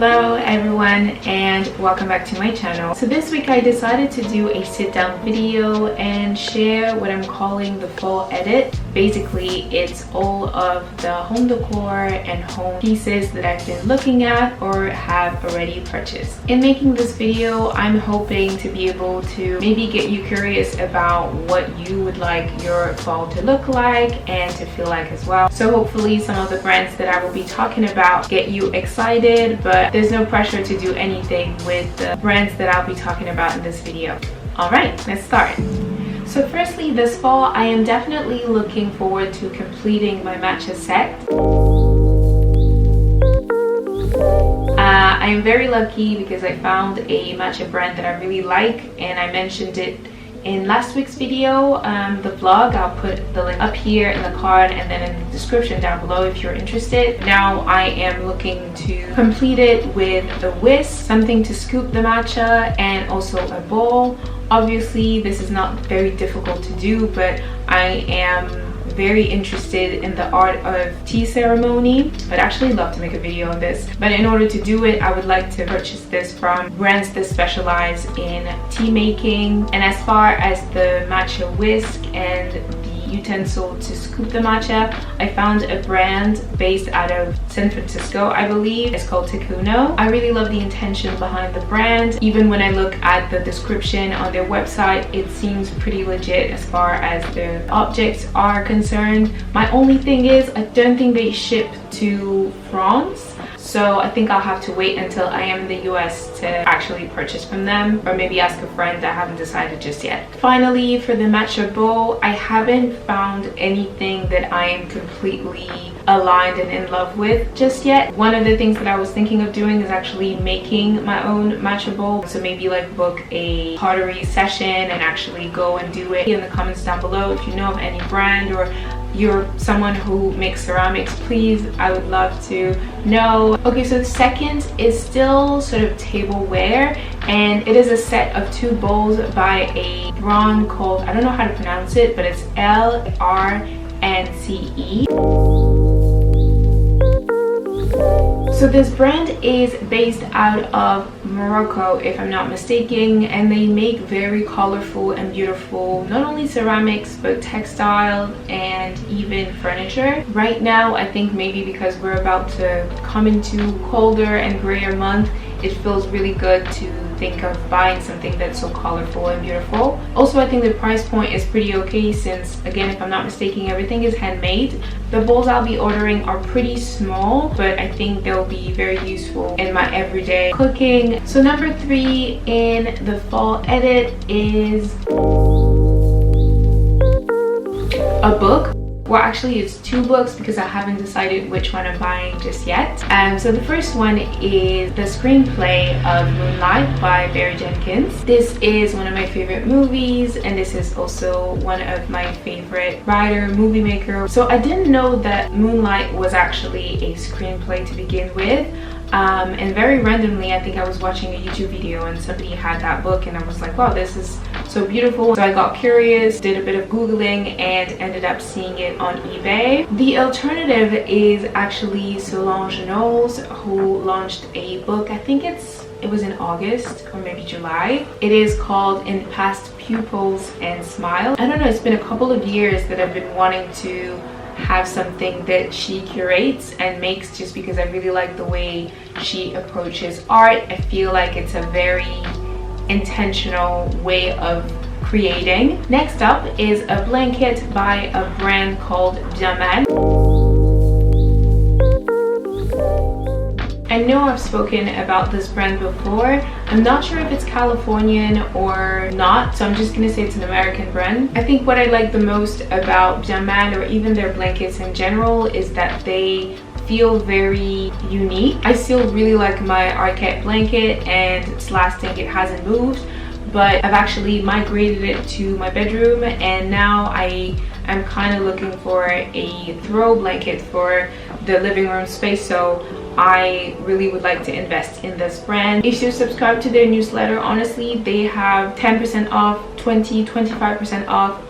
Hello everyone and welcome back to my channel. So this week I decided to do a sit down video and share what I'm calling the fall edit. Basically it's all of the home decor and home pieces that I've been looking at or have already purchased. In making this video I'm hoping to be able to maybe get you curious about what you would like your fall to look like and to feel like as well. So hopefully some of the brands that I will be talking about get you excited, but there's no pressure to do anything with the brands that I'll be talking about in this video. Alright, let's start. So firstly, this fall I am definitely looking forward to completing my matcha set. I am very lucky because I found a matcha brand that I really like, and I mentioned it in last week's video, the vlog. I'll put the link up here in the card and then in the description down below if you're interested. Now I am looking to complete it with a whisk, something to scoop the matcha, and also a bowl. Obviously this is not very difficult to do, but I am very interested in the art of tea ceremony. I'd actually love to make a video on this, but in order to do it I would like to purchase this from brands that specialize in tea making. And as far as the matcha whisk and the utensil to scoop the matcha, I found a brand based out of San Francisco, I believe. It's called TEKUNO. I really love the intention behind the brand. Even when I look at the description on their website, it seems pretty legit as far as the objects are concerned. My only thing is I don't think they ship to France, so I think I'll have to wait until I am in the US to actually purchase from them, or maybe ask a friend. I haven't decided just yet. Finally, for the matcha bowl, I haven't found anything that I am completely aligned and in love with just yet. One of the things that I was thinking of doing is actually making my own matcha bowl. So maybe like book a pottery session and actually go and do it. In the comments down below if you know of any brand or you're someone who makes ceramics, please, I would love to know. Okay, so the second is still sort of tableware, and it is a set of 2 bowls by a brand called, I don't know how to pronounce it, but it's LRNCE. So this brand is based out of Morocco, if I'm not mistaken, and they make very colorful and beautiful, not only ceramics, but textile and even furniture. Right now, I think maybe because we're about to come into colder and grayer month, it feels really good to think of buying something that's so colorful and beautiful. Also, I think the price point is pretty okay since, again, if I'm not mistaken, everything is handmade. The bowls I'll be ordering are pretty small, but I think they'll be very useful in my everyday cooking. So number 3 in the fall edit is a book. Well, actually it's 2 books because I haven't decided which one I'm buying just yet. So the first one is the screenplay of Moonlight by Barry Jenkins. This is one of my favorite movies, and this is also one of my favorite writer, movie maker. So I didn't know that Moonlight was actually a screenplay to begin with. And very randomly, I think I was watching a YouTube video and somebody had that book, and I was like, wow, this is so beautiful. So I got curious, did a bit of Googling, and ended up seeing it on eBay. The alternative is actually Solange Knowles, who launched a book, I think it was in August or maybe July. It is called In Past Pupils and Smile. I don't know, it's been a couple of years that I've been wanting to have something that she curates and makes, just because I really like the way she approaches art. I feel like it's a very intentional way of creating. Next up is a blanket by a brand called Jaman. I know I've spoken about this brand before. I'm not sure if it's Californian or not, so I'm just gonna say it's an American brand. I think what I like the most about Jaman, or even their blankets in general, is that they feel very unique. I still really like my Arquette blanket and it's lasting, it hasn't moved, but I've actually migrated it to my bedroom, and now I am kind of looking for a throw blanket for the living room space, so I really would like to invest in this brand. If you subscribe to their newsletter, honestly, they have 10% off, 20, 25% off,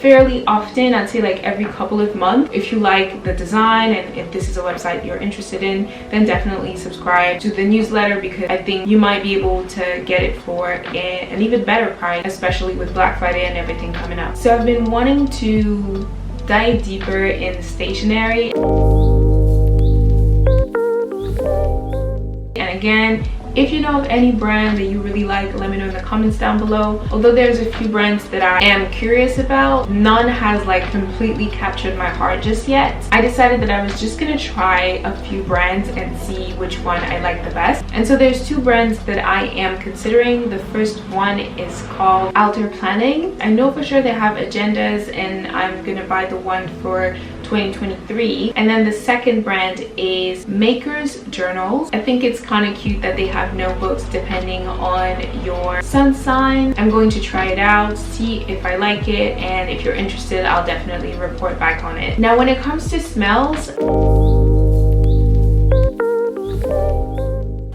fairly often. I'd say like every couple of months. If you like the design and if this is a website you're interested in, then definitely subscribe to the newsletter, because I think you might be able to get it for an even better price, especially with Black Friday and everything coming up. So I've been wanting to dive deeper in stationery. And again, if you know of any brand that you really like, let me know in the comments down below. Although there's a few brands that I am curious about, none has like completely captured my heart just yet. I decided that I was just gonna try a few brands and see which one I like the best. And so there's two brands that I am considering. The first one is called Alter Planning. I know for sure they have agendas, and I'm gonna buy the one for 2023. And then the second brand is Maker's Journals. I think it's kind of cute that they have notebooks depending on your sun sign. I'm going to try it out, see if I like it, and if you're interested, I'll definitely report back on it. Now when it comes to smells,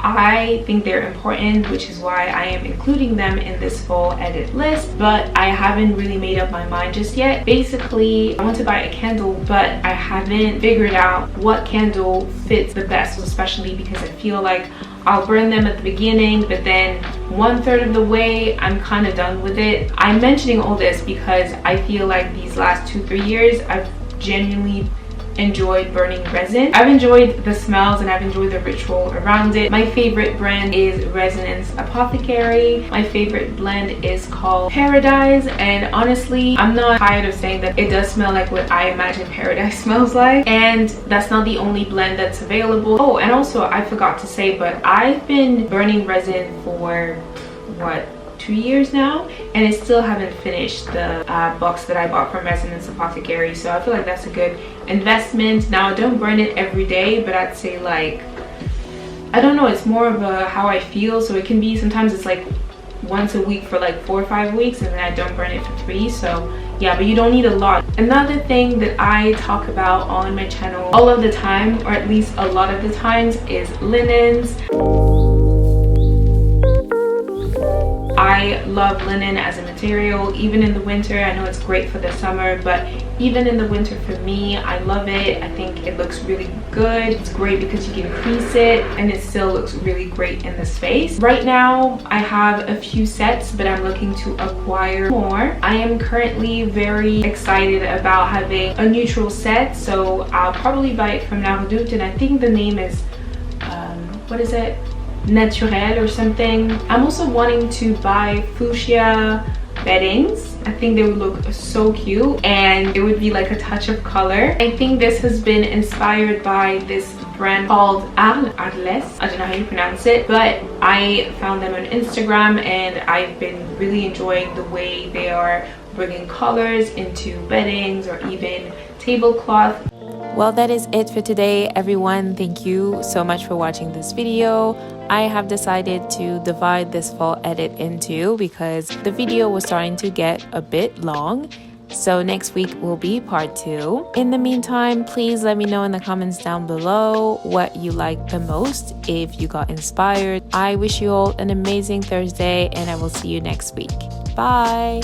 I think they're important, which is why I am including them in this fall edit list, but I haven't really made up my mind just yet. Basically, I want to buy a candle, but I haven't figured out what candle fits the best, especially because I feel like I'll burn them at the beginning, but then 1/3 of the way I'm kind of done with it. I'm mentioning all this because I feel like these last 2-3 years I've genuinely enjoyed burning resin. I've enjoyed the smells and I've enjoyed the ritual around it. My favorite brand is Resonance Apothecary. My favorite blend is called Paradise, and honestly, I'm not tired of saying that it does smell like what I imagine Paradise smells like. And that's not the only blend that's available. Oh, and also I forgot to say, but I've been burning resin for what, 2 years now, and I still haven't finished the box that I bought from Resonance Apothecary, so I feel like that's a good investment. Now I don't burn it every day, but I'd say like, I don't know, it's more of a how I feel, so it can be, sometimes it's like once a week for like 4 or 5 weeks, and then I don't burn it for 3, so yeah, but you don't need a lot. Another thing that I talk about on my channel all of the time, or at least a lot of the times, is linens. I love linen as a material, even in the winter. I know it's great for the summer, but even in the winter for me, I love it. I think it looks really good. It's great because you can crease it and it still looks really great in the space. Right now, I have a few sets, but I'm looking to acquire more. I am currently very excited about having a neutral set, so I'll probably buy it from Nardoot, and I think the name is, what is it? Naturel or something. I'm also wanting to buy fuchsia beddings. I think they would look so cute and it would be like a touch of color. I think this has been inspired by this brand called LRNCE. I don't know how you pronounce it, but I found them on Instagram and I've been really enjoying the way they are bringing colors into beddings or even tablecloth. Well, that is it for today, everyone. Thank you so much for watching this video. I have decided to divide this fall edit in two because the video was starting to get a bit long. So next week will be part 2. In the meantime, please let me know in the comments down below what you liked the most, if you got inspired. I wish you all an amazing Thursday and I will see you next week. Bye!